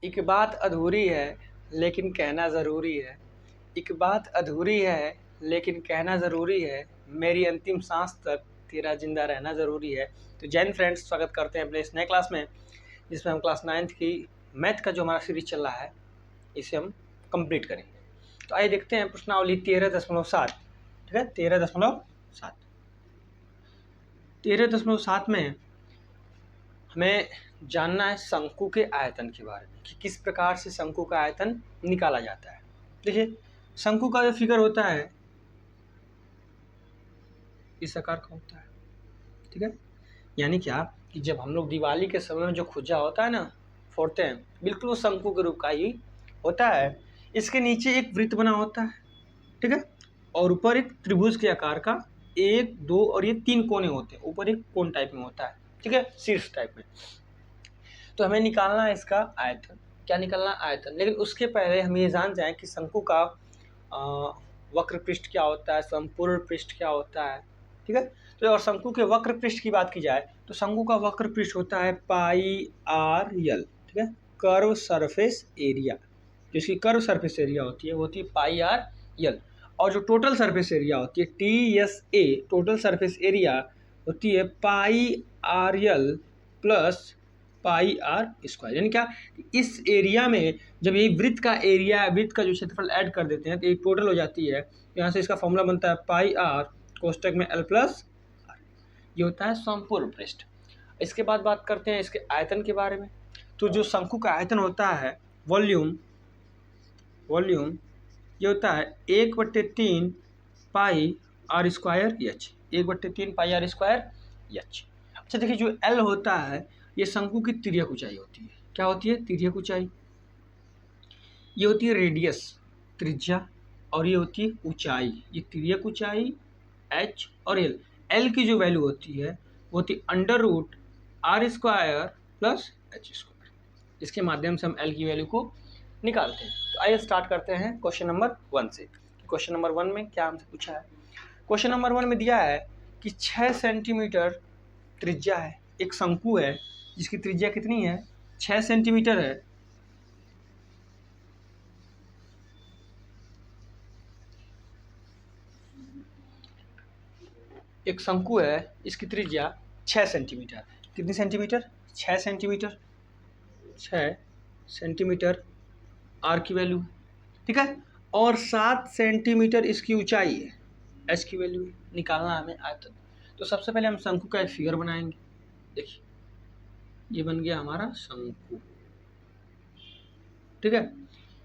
एक बात अधूरी है लेकिन कहना ज़रूरी है। एक बात अधूरी है लेकिन कहना ज़रूरी है। मेरी अंतिम सांस तक तेरा ज़िंदा रहना ज़रूरी है। तो जय हिंद फ्रेंड्स, स्वागत करते हैं अपने इस नए क्लास में, जिसमें हम क्लास 9th की मैथ का जो हमारा सीरीज चल रहा है इसे हम कंप्लीट करेंगे। तो आइए देखते हैं प्रश्नावली 13.7। ठीक है, 13.7 13.7 में हमें जानना है शंकु के आयतन के बारे में कि किस प्रकार से शंकु का आयतन निकाला जाता है। देखिए, शंकु का जो फिगर होता है इस आकार का होता है। ठीक है, यानी क्या कि जब हम लोग दिवाली के समय में जो खुजा होता है ना फोड़ते हैं, बिल्कुल वो शंकु के रूप का ही होता है। इसके नीचे एक वृत्त बना होता है, ठीक है, और ऊपर एक त्रिभुज के आकार का 1, 2 और ये 3 कोने होते हैं। ऊपर एक कोन टाइप में होता है, ठीक है, शीर्ष टाइप में। तो हमें निकालना है इसका आयतन। क्या निकालना है? आयतन। लेकिन उसके पहले हम ये जान जाएं कि शंकु का वक्र पृष्ठ क्या होता है, संपूर्ण पृष्ठ क्या होता है। ठीक है, तो और शंकु के वक्र पृष्ठ की बात की जाए तो शंकु का वक्र पृष्ठ होता है पाई आर यल। ठीक है, कर्व सरफेस एरिया, जो इसकी कर्व सरफेस एरिया होती है वो होती है पाई आर यल। और जो टोटल सरफेस एरिया होती है TSA, टोटल सरफेस एरिया होती है pi R L plus pi R square. यानी क्या, इस एरिया में जब ये वृत्त का एरिया, वृत्त का जो क्षेत्रफल ऐड कर देते हैं तो ये टोटल हो जाती है। यहाँ से इसका फॉर्मूला बनता है पाई आर कोष्टक में L प्लस आर। ये होता है संपूर्ण पृष्ठ। इसके बाद बात करते हैं इसके आयतन के बारे में। तो जो शंकु का आयतन होता है, वॉल्यूम ये होता है 1/3 pi R square H. 1/3 pi R square H. अच्छा देखिए, जो L होता है ये शंकु की तिर्यक ऊंचाई होती है। क्या होती है? तिर्यक ऊंचाई। ये होती है रेडियस, त्रिज्या, और ये होती है ऊंचाई। ये तिर्यक ऊंचाई h और L की जो वैल्यू होती है वो होती है √r² प्लस h²। इसके माध्यम से हम L की वैल्यू को निकालते हैं। तो आइए स्टार्ट करते हैं क्वेश्चन नंबर 1 से। क्वेश्चन नंबर 1 में क्या हमसे पूछा है? क्वेश्चन नंबर 1 में दिया है कि 6 सेंटीमीटर त्रिज्या है, एक शंकु है जिसकी त्रिज्या कितनी है? 6 सेंटीमीटर है। एक शंकु है, इसकी त्रिज्या 6 सेंटीमीटर। कितनी सेंटीमीटर? 6 सेंटीमीटर। 6 सेंटीमीटर आर की वैल्यू, ठीक है, और 7 सेंटीमीटर इसकी ऊंचाई है, एच की वैल्यू निकालना हमें आयतन। तो सबसे पहले हम शंकु का एक फिगर बनाएंगे। देखिए, ये बन गया हमारा शंकु। ठीक है,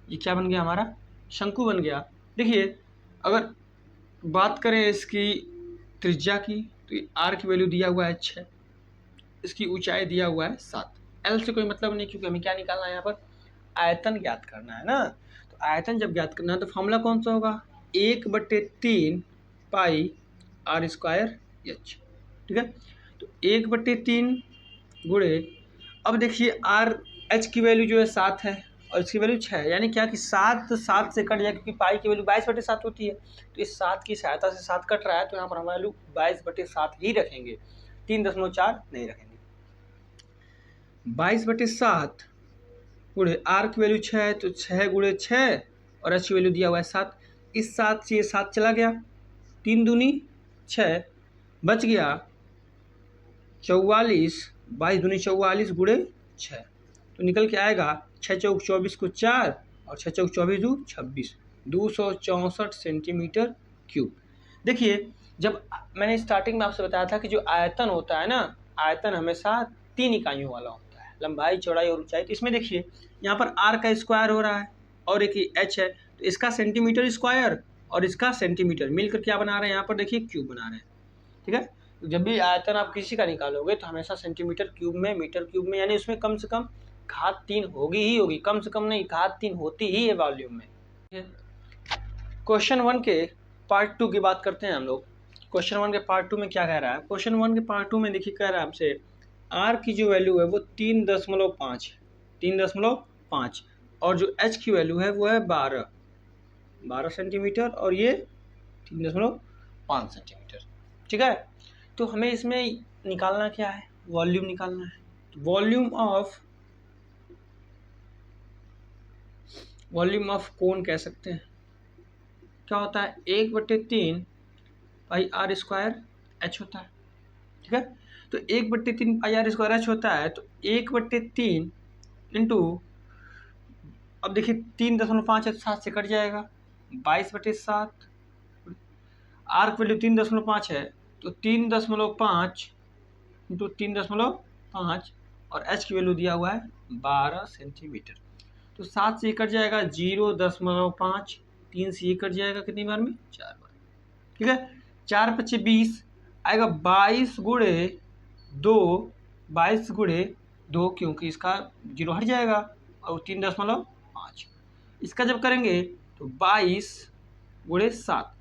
ये क्या बन गया? हमारा शंकु बन गया। देखिए, अगर बात करें इसकी त्रिज्या की तो आर की वैल्यू दिया हुआ है 6, इसकी ऊंचाई दिया हुआ है 7। एल से कोई मतलब नहीं, क्योंकि हमें क्या निकालना है? यहाँ पर आयतन ज्ञात करना है ना। तो आयतन जब ज्ञात करना है तो फॉर्मूला कौन सा होगा? 1/3 पाई आर स्क्वायर एच। ठीक है, तो 1/3 गुणे, अब देखिए आर एच की वैल्यू जो है 7 है और इसकी वैल्यू 6 है। यानी क्या कि 7 से कट जाए, क्योंकि पाई की वैल्यू 22/7 होती है। तो इस 7 की सहायता से 7 कट रहा है, तो यहाँ पर हम वैल्यू 22/7 ही रखेंगे, 3.4 नहीं रखेंगे। 22/7 गुणे आर की वैल्यू 6 है, तो 6 गुणे 6 और एच की वैल्यू दिया हुआ है 7। इस 7 से ये 7 चला गया, 3 दूनी 6, बच गया 44, 22 दूनी 44 गुणे 6, तो निकल के आएगा 6 चौक 24 को 4 और 6 चौक 24 दू 26, 264 सेंटीमीटर क्यूब। देखिए, जब मैंने स्टार्टिंग में आपसे बताया था कि जो आयतन होता है ना, आयतन हमेशा 3 इकाइयों वाला होता है, लंबाई, चौड़ाई और ऊंचाई। तो इसमें देखिए यहाँ पर आर का स्क्वायर हो रहा है और एक एच है, तो इसका सेंटीमीटर स्क्वायर और इसका सेंटीमीटर मिलकर क्या बना रहे हैं? यहाँ पर देखिए क्यूब बना रहे हैं। ठीक है, जब भी आयतन आप किसी का निकालोगे तो हमेशा सेंटीमीटर क्यूब में, मीटर क्यूब में, यानी उसमें कम से कम घात 3 होगी ही होगी, कम से कम नहीं, घात 3 होती ही है वॉल्यूम में। क्वेश्चन 1 के पार्ट 2 की बात करते हैं हम लोग। क्वेश्चन 1 के पार्ट 2 में क्या कह रहा है? क्वेश्चन 1 के पार्ट 2 में देखिए कह रहा है हमसे आर की जो वैल्यू है वो 3.5 है, 3.5, और जो एच की वैल्यू है वो है 12 सेंटीमीटर और ये 3.5 सेंटीमीटर। ठीक है, तो हमें इसमें निकालना क्या है? वॉल्यूम निकालना है। Volume of volume of cone कह सकते हैं। क्या होता है 1/3 पाई आर स्क्वायर एच होता है। ठीक है, तो 1/3 पाई आर स्क्वायर एच होता है, तो 1/3 इंटू, अब देखिए 3.5 7 से कट जाएगा, 22/7। आर की वैल्यू 3.5 है, तो 3.5 इंटू 3.5 और एच की वैल्यू दिया हुआ है 12 सेंटीमीटर। तो 7 से कट जाएगा 0.5, 3 से कट जाएगा कितनी बार में 4 बार। ठीक है, 4×5 20 आएगा 22 गुणे 2, 22 गुणे 2, क्योंकि इसका 0 हट जाएगा, और 3.5 इसका जब करेंगे तो 22 गुणे 7,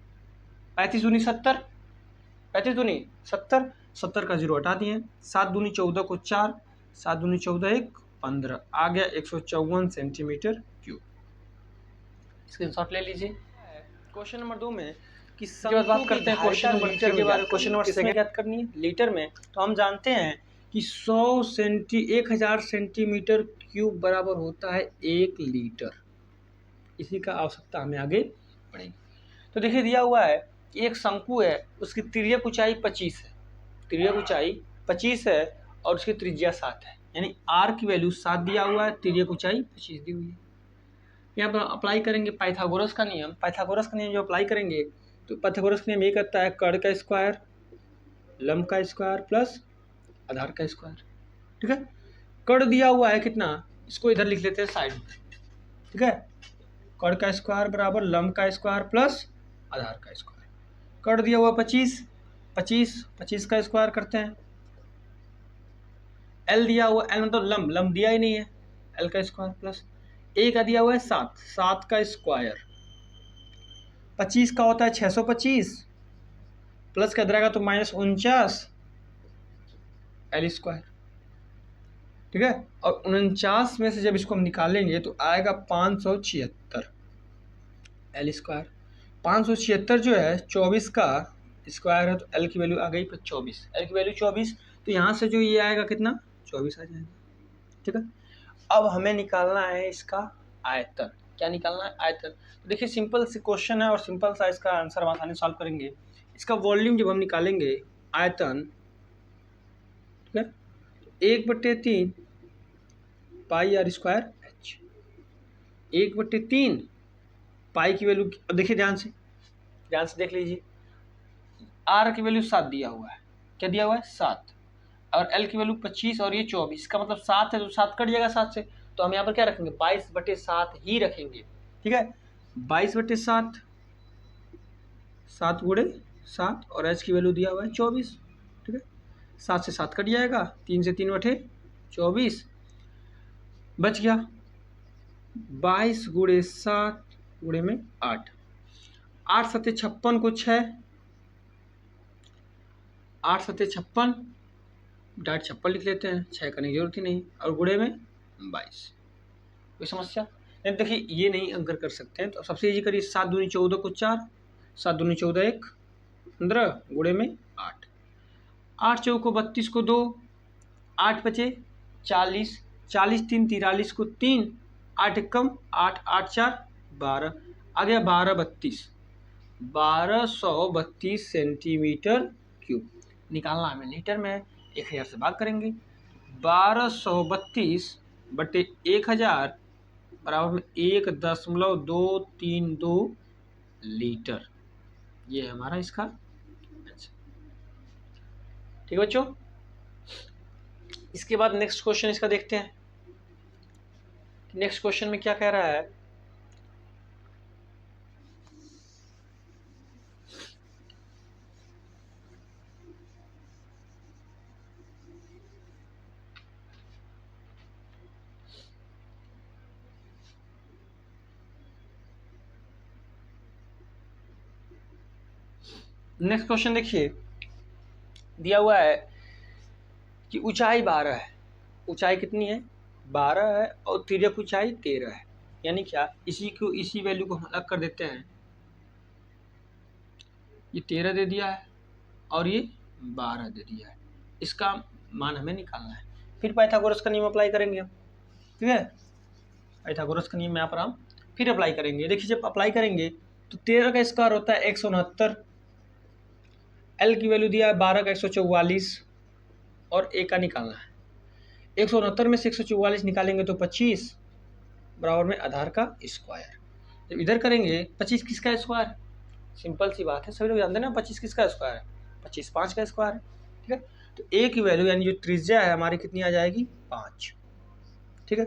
35 दूनी 70, 35 दूनी 70, 70 का 0 हटा दिए, 7 दूनी 14 को 4, 7 दूनी 14 1 15, आ गया 154 सेंटीमीटर क्यूब। स्क्रीनशॉट ले लीजिए। क्वेश्चन नंबर 2 में कि बात करते हैं क्वेश्चन नंबर 3 के बारे में। क्वेश्चन नंबर 2 याद करनी है लीटर में, तो हम जानते हैं कि 1000 सेंटीमीटर क्यूब बराबर होता है 1 लीटर। इसी का आवश्यकता हमें आगे पड़ेगी। तो देखिए दिया हुआ है कि एक शंकु है, उसकी तिर्यक ऊंचाई 25 है, तिर्यक ऊंचाई 25 है और उसकी त्रिज्या 7 है, यानी आर की वैल्यू 7 दिया हुआ है, तिर्यक ऊंचाई 25 दी हुई है। यहाँ पर अप्लाई करेंगे पाइथागोरस का नियम। पाइथागोरस का नियम जो अप्लाई करेंगे तो पाइथागोरस का नियम ये करता है कर्ण का स्क्वायर, लंब का स्क्वायर प्लस आधार का स्क्वायर। ठीक है, कर्ण दिया हुआ है कितना, इसको इधर लिख लेते हैं साइड में। ठीक है, कर्ण का स्क्वायर बराबर लंब का स्क्वायर प्लस आधार का स्क्वायर। कर्ण दिया हुआ 25, 25 का स्क्वायर करते हैं। एल दिया हुआ, एल मतलब लंब, लंब दिया ही नहीं है, एल का स्क्वायर प्लस ए का दिया हुआ है 7, 7 का स्क्वायर। 25 का होता है 625 प्लस का रहेगा तो -49 एल स्क्वायर। ठीक है, और 49 में से जब इसको हम निकालेंगे तो आएगा 576 एल स्क्वायर। 576 जो है 24 का स्क्वायर है, तो एल की वैल्यू आ गई 24, एल की वैल्यू 24, तो यहाँ से जो ये आएगा कितना 24 आ जाएगा। ठीक है, अब हमें निकालना है इसका आयतन। क्या निकालना है, आयतन। तो देखिए सिंपल सी क्वेश्चन है और सिंपल सा इसका आंसर हम आसानी सॉल्व करेंगे। इसका वॉल्यूम जब हम निकालेंगे आयतन, ठीक है, 1/3 पाई आर स्क्वायर एच, 1/3 पाई की वैल्यू, अब देखिए ध्यान से देख लीजिए, आर की वैल्यू 7 दिया हुआ है, क्या दिया हुआ है 7, और एल की वैल्यू 25 और ये 24, इसका मतलब 7 है तो 7 कट जाएगा 7 से, तो हम यहाँ पर क्या रखेंगे 22/7 ही रखेंगे। ठीक है, 22/7, 7 गुणे 7 और एच की वैल्यू दिया हुआ है 24। ठीक है, 7 से 7 कट जाएगा, 3 से 3 बटे 24, बच गया 22 गुणे 7 गुणे में 8, 8 7 56 को 6, 8 7 56, डायरेक्ट 56 लिख लेते हैं, 6 करने की जरूरत ही नहीं, और गुणे में 22। कोई समस्या नहीं। देखिए ये नहीं अंकर कर सकते हैं, तो सबसे इजी करिए, 7 दूनी 14 को 4, 7 दूनी 14 1 15 गुणे में 8, 8 चौको को 32 को 2, 8 बचे 40, 40 3 43 को 3, 8 कम 8, 8 4 12, आ गया 1232, 1232 सेंटीमीटर क्यूब। निकालना हमें लीटर में, 1000 से भाग करेंगे, 1232 बटे 1000 बराबर में 1.232 लीटर। ये है हमारा इसका आंसर। ठीक है बच्चों, इसके बाद नेक्स्ट क्वेश्चन इसका देखते हैं। नेक्स्ट क्वेश्चन में क्या कह रहा है, नेक्स्ट क्वेश्चन देखिए, दिया हुआ है कि ऊंचाई 12 है, ऊंचाई कितनी है 12 है, और तिर्यक ऊंचाई 13 है, यानी क्या, इसी वैल्यू को हम अलग कर देते हैं, ये 13 दे दिया है और ये 12 दे दिया है, इसका मान हमें निकालना है। फिर पाइथागोरस का नियम अप्लाई करेंगे हम। ठीक है, पाइथागोरस का नियम यहाँ पर हम फिर अप्लाई करेंगे। देखिए जब अप्लाई करेंगे तो 13 का स्क्वायर होता है 169, एल की वैल्यू दिया है 12 का 144 और ए का निकालना है। 169 में से 144 निकालेंगे तो 25 बराबर में आधार का स्क्वायर। जब इधर करेंगे 25 किसका स्क्वायर, सिंपल सी बात है, सभी लोग जानते हैं ना 25 किसका स्क्वायर है, 25 5 का स्क्वायर है। ठीक है, तो ए की वैल्यू यानी जो त्रिज्या है हमारी कितनी आ जाएगी 5। ठीक है,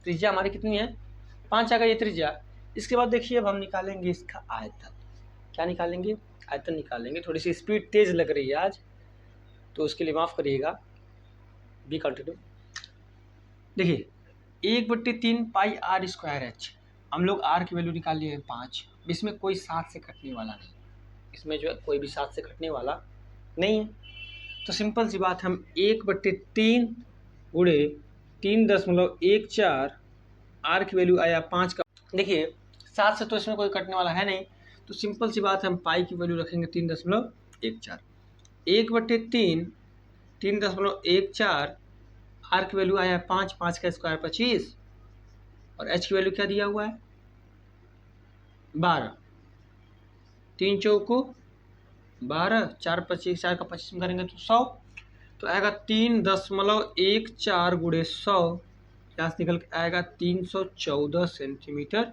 त्रिज्या हमारी कितनी है 5 आ गई ये त्रिज्या। इसके बाद देखिए अब हम निकालेंगे इसका आयतन। क्या निकालेंगे, आयतन निकालेंगे। थोड़ी सी स्पीड तेज लग रही है आज तो उसके लिए माफ़ करिएगा, बी कंटिन्यू। देखिए 1/3 पाई आर स्क्वायर एच, हम लोग आर की वैल्यू निकाल लिए 5, इसमें कोई 7 से कटने वाला नहीं, इसमें जो है कोई भी 7 से कटने वाला नहीं है, तो सिंपल सी बात हम 1/3 गुणे 3.14 आर की वैल्यू आया 5 का। देखिए 7 से तो इसमें कोई कटने वाला है नहीं, तो सिंपल सी बात है हम पाई की वैल्यू रखेंगे 3.14। 1/3 3.14 आर की वैल्यू आया 5, 5 का स्क्वायर 25 और एच की वैल्यू क्या दिया हुआ है 12, 3 चौको 12, 4 25, 4 का 25 में करेंगे तो 100, तो आएगा 3.14 गुणे 100, यहाँ से निकल के आएगा 314 सेंटीमीटर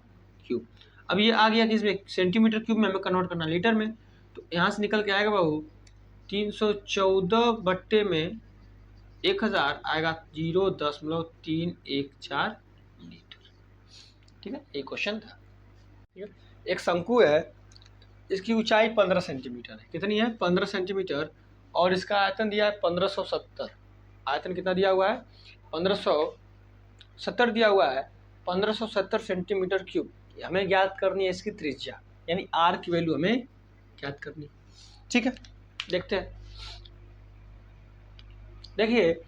क्यूब। अब ये आ गया किसमें सेंटीमीटर क्यूब में, हमें कन्वर्ट करना लीटर में, तो यहाँ से निकल के आएगा बाबू 314 बट्टे में 1000 आएगा 0.314 लीटर। ठीक है, एक क्वेश्चन था। ठीक है, एक शंकु है, इसकी ऊंचाई 15 सेंटीमीटर है। कितनी है 15 सेंटीमीटर, और इसका आयतन दिया है 1570। आयतन कितना दिया हुआ है 1570 दिया हुआ है, 1570 सेंटीमीटर क्यूब। हमें ज्ञात करनी है इसकी त्रिज्या, यानी आर की वैल्यू हमें ज्ञात करनी है। ठीक है, देखते हैं। देखिए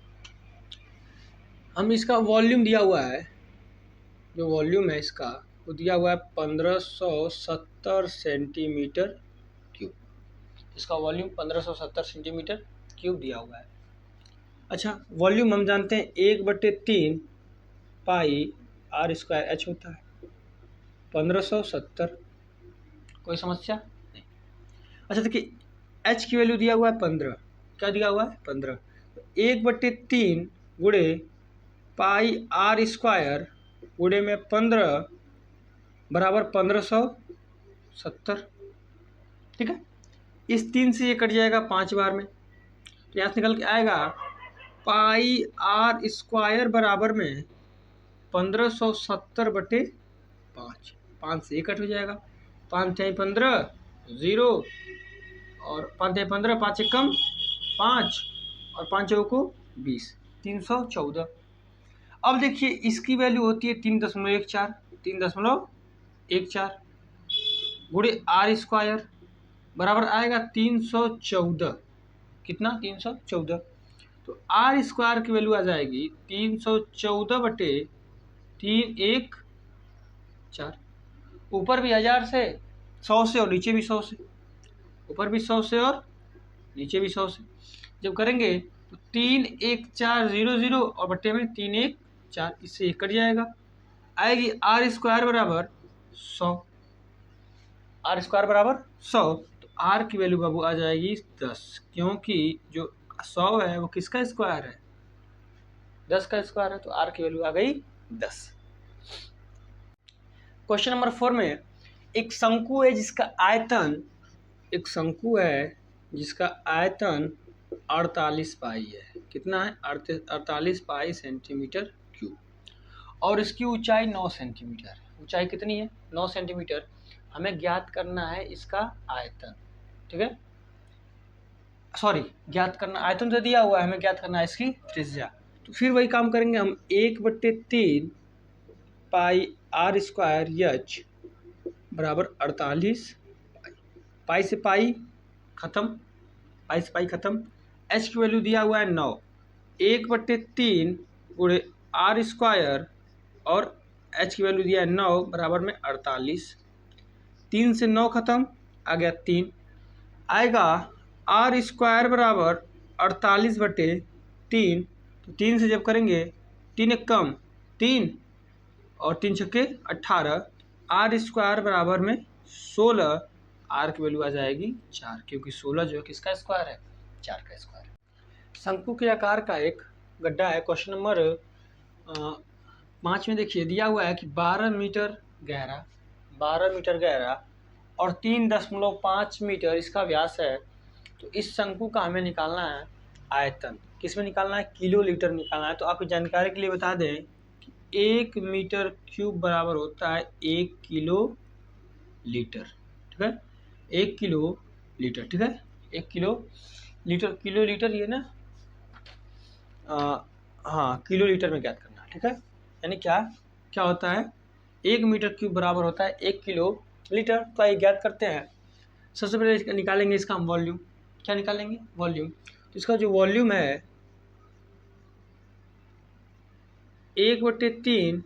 हम इसका वॉल्यूम दिया हुआ है, जो वॉल्यूम है इसका वो दिया हुआ है 1570 सेंटीमीटर क्यूब। इसका वॉल्यूम 1570 सेंटीमीटर क्यूब दिया हुआ है। अच्छा, वॉल्यूम हम जानते हैं 1/3 पाई आर स्क्वायर एच होता है, 1570, कोई समस्या नहीं। अच्छा देखिए एच की वैल्यू दिया हुआ है 15, क्या दिया हुआ है 15, 1/3 गुणे पाई आर स्क्वायर गुणे में 15 बराबर 1570। ठीक है, इस 3 से ये कट जाएगा 5 बार में, तो यहाँ से निकल के आएगा पाई आर स्क्वायर बराबर में 1570/5। 5 से ये कट हो जाएगा, 5 × 15 0 और 5 × 15 5 से कम 5 और 5 को 20, 314। अब देखिए इसकी वैल्यू होती है 3.14 गुणे आर स्क्वायर बराबर आएगा 314, कितना 314, तो आर स्क्वायर की वैल्यू आ जाएगी 314/314। ऊपर भी 1000 से 100 से और नीचे भी 100 से, ऊपर भी 100 से और नीचे भी 100 से। जब करेंगे तो 31400 और बट्टे में 314, इससे एक कट जाएगा, आएगी आर स्क्वायर बराबर 100, आर स्क्वायर बराबर 100, तो आर की वैल्यू बाबू आ जाएगी 10, क्योंकि जो 100 है वो किसका स्क्वायर है 10 का स्क्वायर है, तो आर की वैल्यू आ गई 10। क्वेश्चन नंबर 4 में एक शंकु है जिसका आयतन, एक शंकु है जिसका आयतन 48 पाई है, कितना है 48 पाई सेंटीमीटर क्यूब, और इसकी ऊंचाई 9 सेंटीमीटर है। ऊंचाई कितनी है 9 सेंटीमीटर, हमें ज्ञात करना है इसका आयतन। ठीक है, सॉरी ज्ञात करना, आयतन तो दिया हुआ है, हमें ज्ञात करना है इसकी त्रिज्या। तो फिर वही काम करेंगे हम, 1/3 पाई आर स्क्वायर एच बराबर 48, पाई से पाई खत्म, पाई से पाई खत्म, एच की वैल्यू दिया हुआ है 9, 1/3 गुणे आर स्क्वायर और एच की वैल्यू दिया है 9 बराबर में 48, 3 से 9 खत्म, आ गया 3, आएगा आर स्क्वायर बराबर 48/3, तो 3 से जब करेंगे 3 एक कम 3 और 3 छक्के 18, आर स्क्वायर बराबर में 16, आर की वैल्यू आ जाएगी 4, क्योंकि 16 जो है किसका स्क्वायर है, 4 का स्क्वायर है। शंकु के आकार का एक गड्ढा है। क्वेश्चन नंबर 5 में देखिए दिया हुआ है कि 12 मीटर गहरा और 3.5 मीटर इसका व्यास है। तो इस शंकु का हमें निकालना है आयतन। किस में निकालना है, किलो लीटर निकालना है। तो आपकी जानकारी के लिए बता दें कि 1 मीटर क्यूब बराबर होता है 1 किलो लीटर, ठीक है, 1 किलो लीटर, ठीक है, 1 किलो लीटर ये ना हाँ किलो लीटर में ज्ञात करना, ठीक है। यानी क्या होता है, 1 मीटर क्यूब बराबर होता है 1 किलो लीटर। तो आइए ज्ञात करते हैं। सबसे पहले निकालेंगे इसका हम वॉल्यूम। क्या निकालेंगे, वॉल्यूम। तो इसका जो वॉल्यूम है 1/3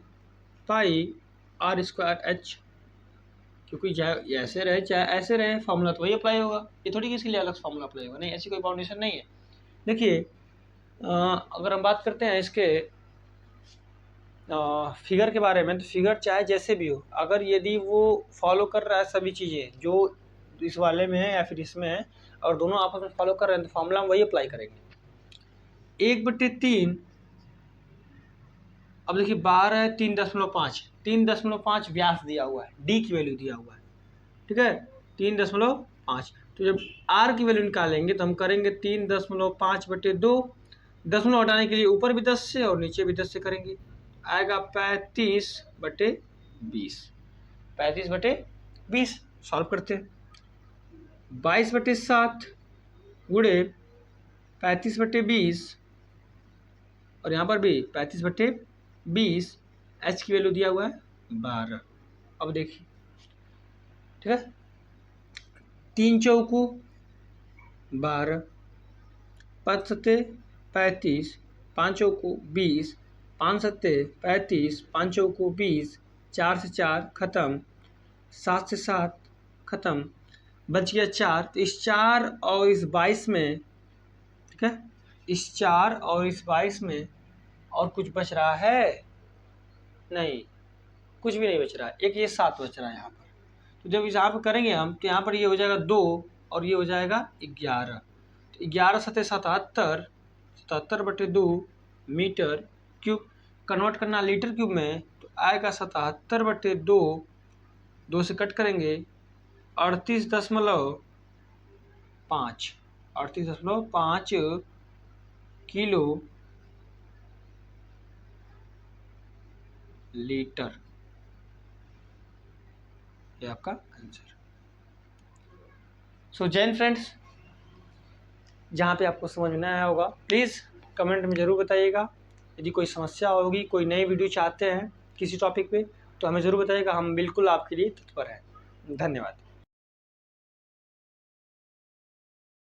पाई आर स्क्वायर एच, क्योंकि चाहे ऐसे रहे चाहे ऐसे रहे फॉर्मूला तो वही अप्लाई होगा। ये थोड़ी किसी लिए अलग फॉर्मूला अप्लाई होगा, नहीं, ऐसी कोई बाउंडेशन नहीं है। देखिए अगर हम बात करते हैं इसके फिगर के बारे में, तो फिगर चाहे जैसे भी हो, अगर यदि वो फॉलो कर रहा है सभी चीज़ें जो इस वाले में है या फिर इसमें है, और दोनों आपस में फॉलो कर रहे हैं, तो फॉर्मूला हम वही अप्लाई करेंगे। 1/3, अब देखिए 12 है 3.5 व्यास दिया हुआ है, डी की वैल्यू दिया हुआ है, ठीक है, 3.5। तो जब आर की वैल्यू निकालेंगे तो हम करेंगे 3.5/2, दशमलव हटाने के लिए ऊपर भी 10 से और नीचे भी 10 से करेंगे, आएगा 35/20। 35/20 सॉल्व करते हैं। 22/7 गुणे 35/20 और यहाँ पर भी 35/20, एच की वैल्यू दिया हुआ है 12। अब देखिए, ठीक है, 3 चौकू 12, 5 सत्ते 35, 5 चौकू 20, 5 सत्ते 35, 5 चौकू 20, 4 से 4 खत्म, 7 से 7 खत्म, बच गया 4। तो इस 4 और इस 22 में, ठीक है, इस 4 और इस 22 में और कुछ बच रहा है नहीं, कुछ भी नहीं बच रहा है। एक ये 7 बच रहा है यहाँ पर। तो जब इस यहाँ पर करेंगे हम, तो यहाँ पर ये हो जाएगा 2 और ये हो जाएगा 11। तो 11 सत्ते 77, 77/2 मीटर क्यूब। कन्वर्ट करना लीटर क्यूब में, तो आएगा 77/2, 2 से कट करेंगे 38.5 किलो लीटर, ये आपका आंसर। सो जैन फ्रेंड्स, जहाँ पे आपको समझ में आया होगा प्लीज़ कमेंट में ज़रूर बताइएगा। यदि कोई समस्या होगी, कोई नई वीडियो चाहते हैं किसी टॉपिक पे, तो हमें ज़रूर बताइएगा, हम बिल्कुल आपके लिए तत्पर हैं। धन्यवाद।